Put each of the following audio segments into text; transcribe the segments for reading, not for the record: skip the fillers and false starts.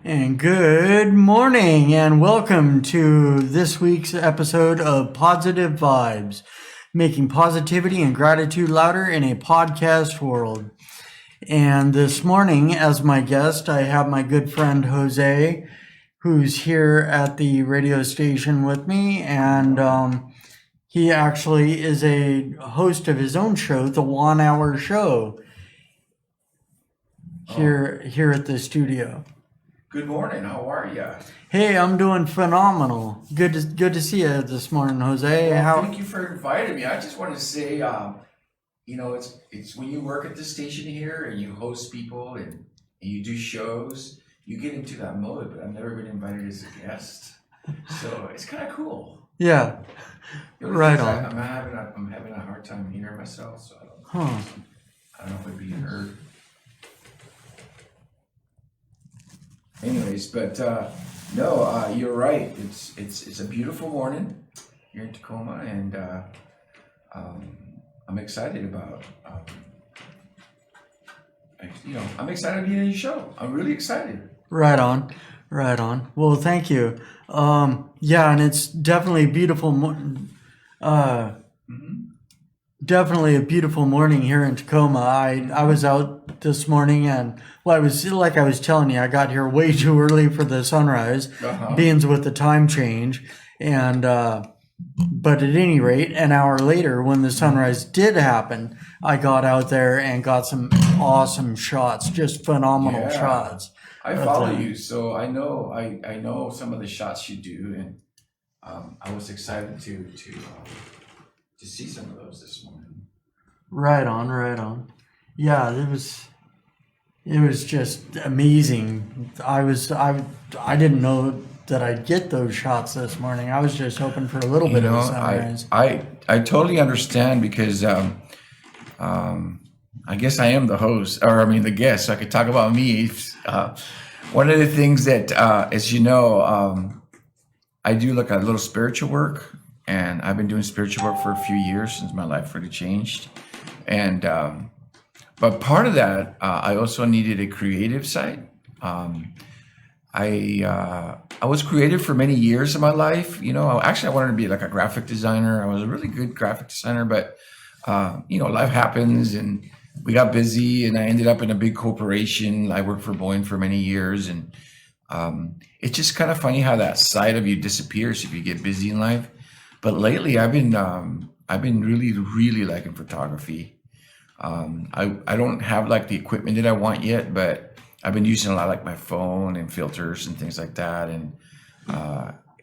And good morning, and welcome to this week's episode of Positive Vibes, making positivity and gratitude louder in a podcast world. And this morning, as my guest, I have my good friend Jose, who's here at the radio station with me, and he actually is a host of his own show, the Juan Hour Show, here at the studio. Good morning. How are you? Hey, I'm doing phenomenal. Good to see you this morning, Jose. Well, thank you for inviting me. I just want to say, it's when you work at the station here and you host people and you do shows, you get into that mode. But I've never been invited as a guest, so it's kind of cool. Yeah, right on. I'm having a hard time hearing myself, so I don't know if I'm being heard. Anyways, but you're right. It's a beautiful morning here in Tacoma, and I'm excited about. I'm excited to be in your show. I'm really excited. Right on. Well, thank you. Yeah, and it's definitely a beautiful. Definitely a beautiful morning here in Tacoma. I was out this morning, and I was telling you, I got here way too early for the sunrise, being with the time change, and but at any rate, an hour later, when the sunrise did happen, I got out there and got some awesome shots, just phenomenal shots. I follow you, so I know some of the shots you do, and I was excited to see some of those this morning. Right on. Yeah, it was just amazing. I didn't know that I'd get those shots this morning. I was just hoping for a little bit of sunrise. I totally understand because I guess I am the host, the guest, so I could talk about me. One of the things that, as you know, I do like a little spiritual work. And I've been doing spiritual work for a few years since my life really changed. And but part of that, I also needed a creative side. I was creative for many years of my life. I wanted to be like a graphic designer. I was a really good graphic designer, but life happens, and we got busy, and I ended up in a big corporation. I worked for Boeing for many years, and it's just kind of funny how that side of you disappears if you get busy in life. But lately, I've been really, really liking photography. I don't have like the equipment that I want yet, but I've been using a lot like my phone and filters and things like that. And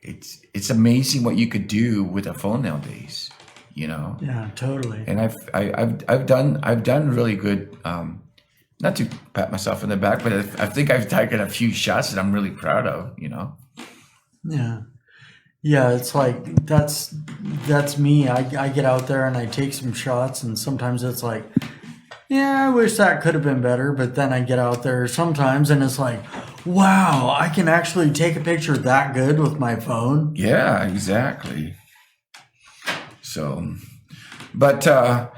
it's amazing what you could do with a phone nowadays. Yeah, totally. And I've done really good. Not to pat myself in the back, but I think I've taken a few shots that I'm really proud of. Yeah, it's like that's me. I get out there and I take some shots, and sometimes it's like, yeah, I wish that could have been better. But then I get out there sometimes and it's like, wow, I can actually take a picture that good with my phone. Yeah, exactly. So, but but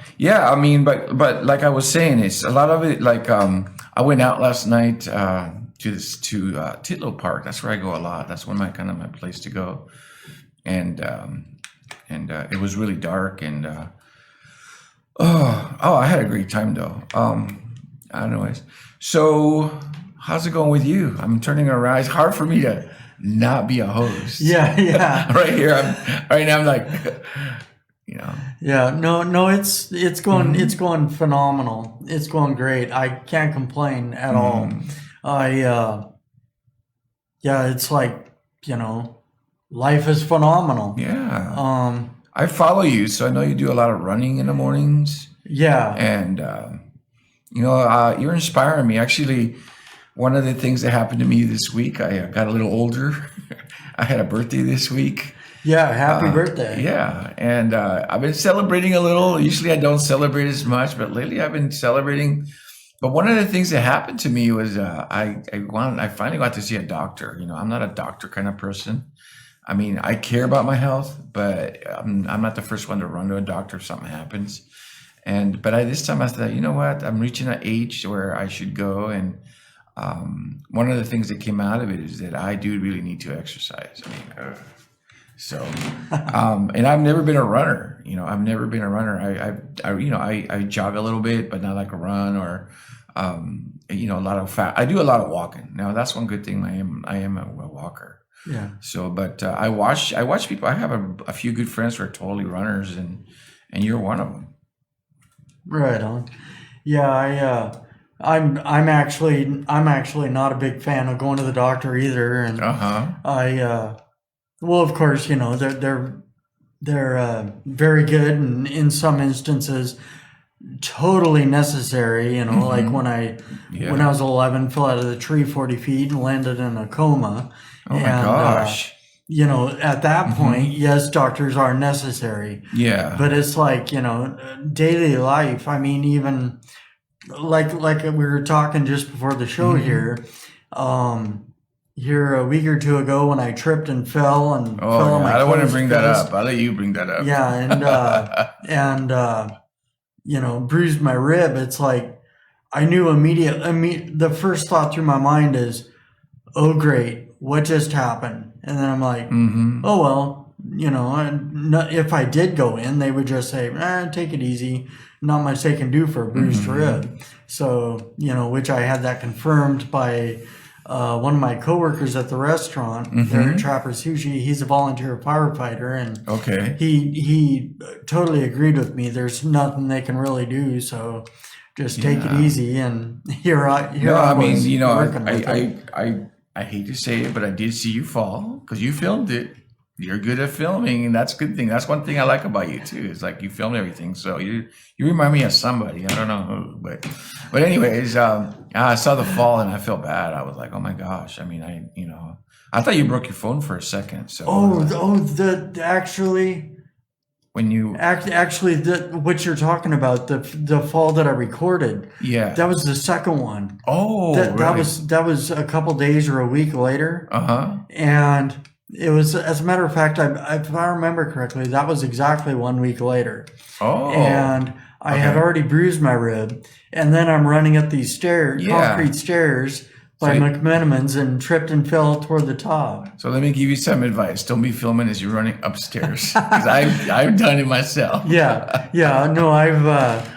like I was saying, it's a lot of it. Like I went out last night to Titlow Park. That's where I go a lot. That's one of my place to go. And it was really dark, and I had a great time though. Anyways, so how's it going with you? I'm turning around. It's hard for me to not be a host. Yeah. Right here, I'm like, Yeah, no, it's going phenomenal. It's going great. I can't complain at all. It's like, life is phenomenal. Yeah. I follow you, so I know you do a lot of running in the mornings. Yeah. And you're inspiring me. Actually, one of the things that happened to me this week, I got a little older. I had a birthday this week. Yeah, happy birthday. Yeah, and I've been celebrating a little. Usually I don't celebrate as much, but lately I've been celebrating. But one of the things that happened to me was I finally got to see a doctor. I'm not a doctor kind of person. I mean, I care about my health, but I'm not the first one to run to a doctor if something happens. But this time I thought, you know what? I'm reaching an age where I should go, and one of the things that came out of it is that I do really need to exercise. I mean, so, and I've never been a runner. I've never been a runner. I jog a little bit, but not like a run or, a lot of fat. I do a lot of walking. Now that's one good thing. I am a walker. Yeah. So, but I watch people. I have a few good friends who are totally runners, and you're one of them. Right on. Yeah, I'm actually not a big fan of going to the doctor either, and well, of course, they're very good, and in some instances, totally necessary. Like when I was 11, fell out of the tree 40 feet and landed in a coma. Oh my gosh. At that point, yes, doctors are necessary. Yeah. But it's like, daily life. I mean, even like we were talking just before the show here a week or two ago when I tripped and fell and fell on my I don't want to bring face. that up. I'll let you bring that up. Yeah, and bruised my rib. It's like I knew immediately. The first thought through my mind is, "Oh, great, what just happened?" And then I'm like, "Oh well, if I did go in, they would just say, take it easy. Not much they can do for a bruised rib." So which I had that confirmed by one of my coworkers at the restaurant there at Trapper Sushi. He's a volunteer firefighter, and he totally agreed with me. There's nothing they can really do, so just take it easy. And here I was. I hate to say it, but I did see you fall because you filmed it. You're good at filming, and that's a good thing. That's one thing I like about you too. It's like you filmed everything. So you remind me of somebody. I don't know who, but anyways, I saw the fall and I felt bad. I was like, oh my gosh. I mean, I thought you broke your phone for a second. So what you're talking about, the fall that I recorded. Yeah, that was the second one. Oh, that was a couple days or a week later. And it was, as a matter of fact, if I remember correctly, that was exactly 1 week later. Oh. And I had already bruised my rib. And then I'm running up these concrete stairs by McMenamins, and tripped and fell toward the top. So let me give you some advice. Don't be filming as you're running upstairs. Because I've done it myself. No, I've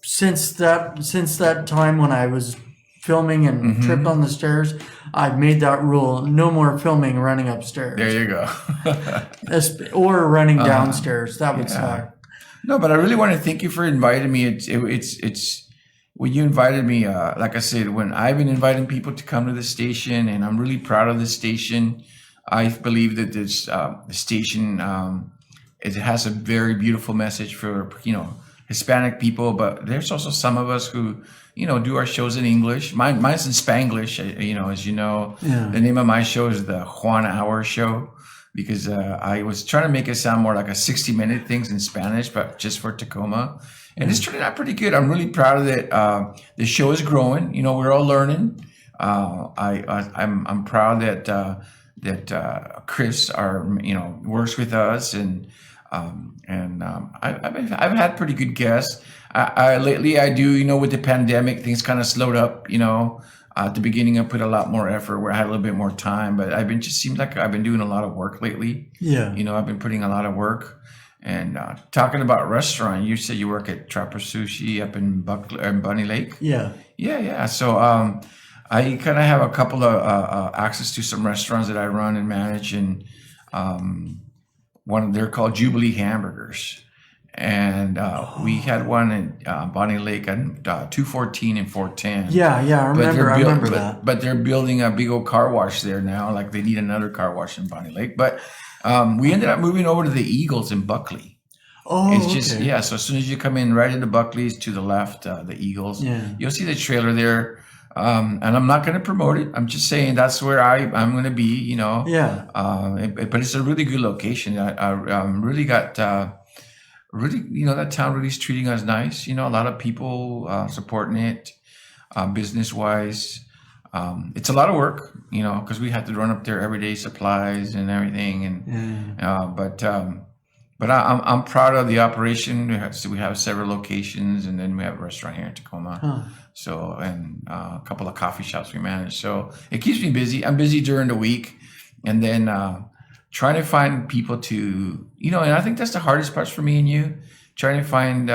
since that time when I was filming and tripped on the stairs, I've made that rule: no more filming running upstairs. There you go. Or running downstairs. That would suck. No, but I really want to thank you for inviting me. It's when you invited me. Like I said, when I've been inviting people to come to the station, and I'm really proud of the station. I believe that this the station it has a very beautiful message for Hispanic people, but there's also some of us who do our shows in English. Mine's in Spanglish. As you know, the name of my show is the Juan Hour Show, because I was trying to make it sound more like a 60-minute things in Spanish, but just for Tacoma. And it's turning out pretty good. I'm really proud of it. The show is growing. We're all learning. I'm proud that Chris works with us, and I've had pretty good guests. Lately I do, with the pandemic, things kind of slowed up, at the beginning I put a lot more effort where I had a little bit more time, but seems like I've been doing a lot of work lately. Yeah. I've been putting a lot of work. And talking about restaurant, you said you work at Trapper Sushi up in Bunny Lake. Yeah. So I kind of have a couple of access to some restaurants that I run and manage, and they're called Jubilee Hamburgers. And we had one in Bonnie Lake on 214 and 410. Yeah, I remember that. But they're building a big old car wash there now. Like they need another car wash in Bonnie Lake. But we ended up moving over to the Eagles in Buckley. Oh, it's just so as soon as you come in right into Buckley's to the left, the Eagles, you'll see the trailer there. And I'm not going to promote it. I'm just saying that's where I'm going to be. But it's a really good location. I really got. That town really is treating us nice. A lot of people supporting it, business wise. It's a lot of work, because we have to run up there everyday supplies and everything. And but But I'm proud of the operation. We have several locations, and then we have a restaurant here in Tacoma. Huh. So, and a couple of coffee shops we manage. So it keeps me busy. I'm busy during the week, and then trying to find people to, and I think that's the hardest part for me and you, trying to find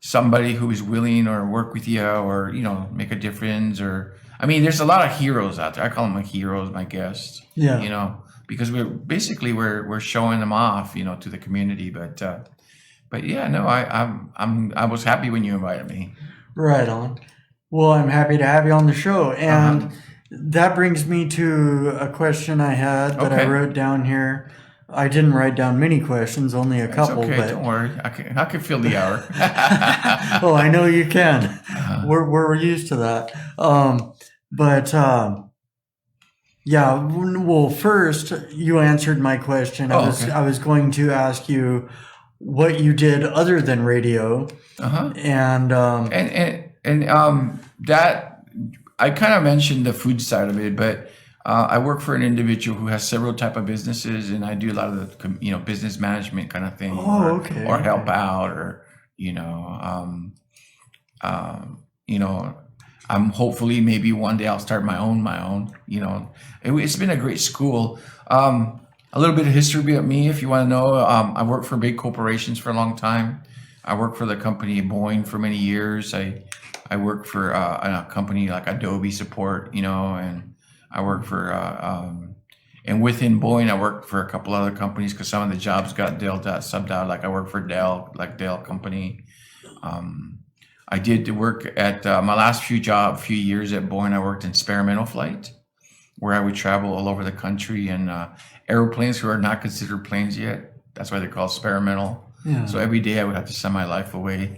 somebody who is willing or work with you or, make a difference. Or, I mean, there's a lot of heroes out there. I call them my heroes, my guests, because we're showing them off, to the community. But yeah, no, I was happy when you invited me. Right on. Well, I'm happy to have you on the show. And that brings me to a question I had that I wrote down here. I didn't write down many questions, only a couple. Okay, but don't worry. I can fill the hour. Oh, I know you can. We're used to that. Yeah. Well, first you answered my question. I was going to ask you what you did other than radio. And that I kind of mentioned the food side of it, but I work for an individual who has several type of businesses, and I do a lot of the business management kind of thing, or help out, or I'm hopefully maybe one day I'll start my own. It's been a great school. A little bit of history about me, if you want to know. I worked for big corporations for a long time. I worked for the company Boeing for many years. I worked for a company like Adobe support, and I worked for, and within Boeing, I worked for a couple other companies because some of the jobs got subbed out. Like I worked for Dell company. I did work at my last few years at Boeing. I worked in experimental flight, where I would travel all over the country in airplanes who are not considered planes yet. That's why they're called experimental. Yeah. So every day I would have to send my life away.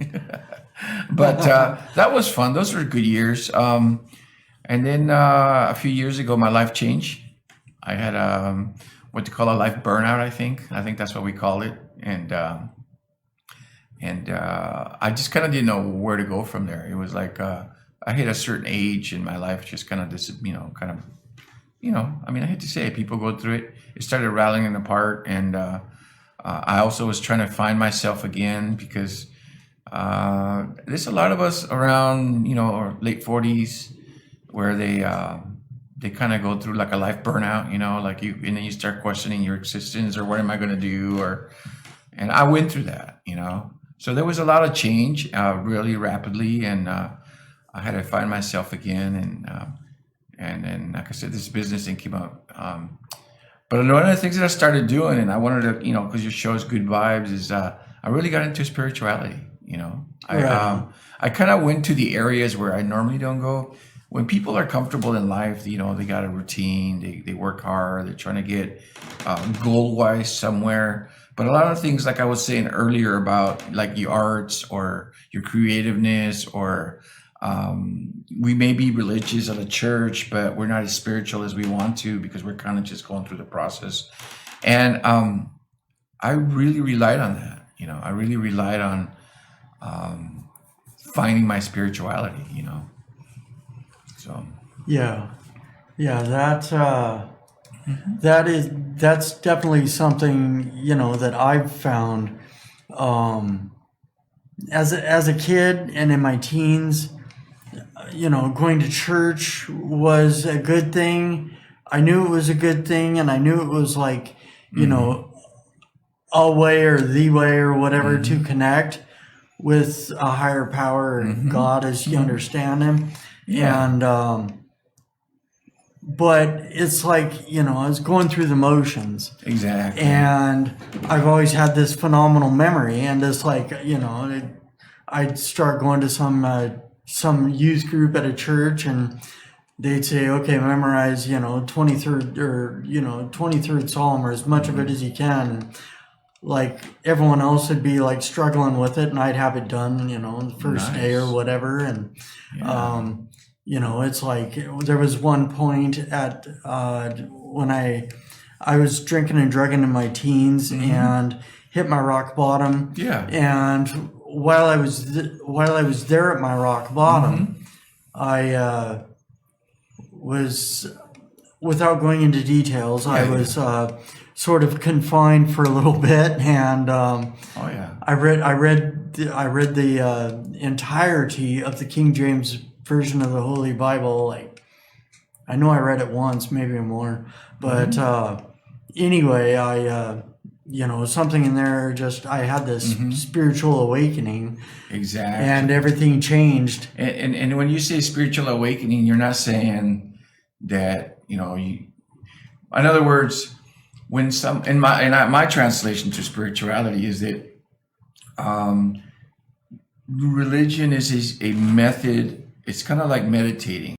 But that was fun. Those were good years. And then a few years ago, my life changed. I had what they call a life burnout, I think. I think that's what we call it. And I just kind of didn't know where to go from there. It was like I hit a certain age in my life, just kind of I mean, I hate to say it, people go through it. It started rattling apart, and I also was trying to find myself again because there's a lot of us around, or late 40s, where they kind of go through like a life burnout, and then you start questioning your existence, or what am I going to do, and I went through that, So there was a lot of change really rapidly, and I had to find myself again, and then, like I said, this business thing came up. But one of the things that I started doing, and I wanted to, because your show is good vibes, is I really got into spirituality. Right. I kind of went to the areas where I normally don't go. When people are comfortable in life, they got a routine, they work hard, they're trying to get goal-wise somewhere. But a lot of things, like I was saying earlier about like your arts or your creativeness, or we may be religious at a church, but we're not as spiritual as we want to because we're kind of just going through the process. And I really relied on that. I really relied on finding my spirituality, So that's definitely something that I've found as a kid and in my teens. Going to church was a good thing. I knew it was a good thing, and I knew it was like a way or the way or whatever to connect with a higher power, God as you understand him. And but it's like, I was going through the motions. Exactly. And I've always had this phenomenal memory, and it's like, I'd start going to some youth group at a church, and they'd say, okay, memorize, 23rd or, 23rd Psalm, or as much of it as you can. And like everyone else would be like struggling with it, and I'd have it done, the first day or whatever. And, it's like there was one point at when I was drinking and drugging in my teens and hit my rock bottom. Yeah. And while I was there at my rock bottom, I was without going into details, I Yeah. was sort of confined for a little bit, and Oh yeah. I read the entirety of the King James version of the Holy Bible. Like, I know I read it once, maybe more, but anyway, I something in there. Just I had this spiritual awakening, Exactly. and everything changed. And when you say spiritual awakening, you're not saying that, you know, you, in other words, when my translation to spirituality is that religion is a method. It's kind of like meditating.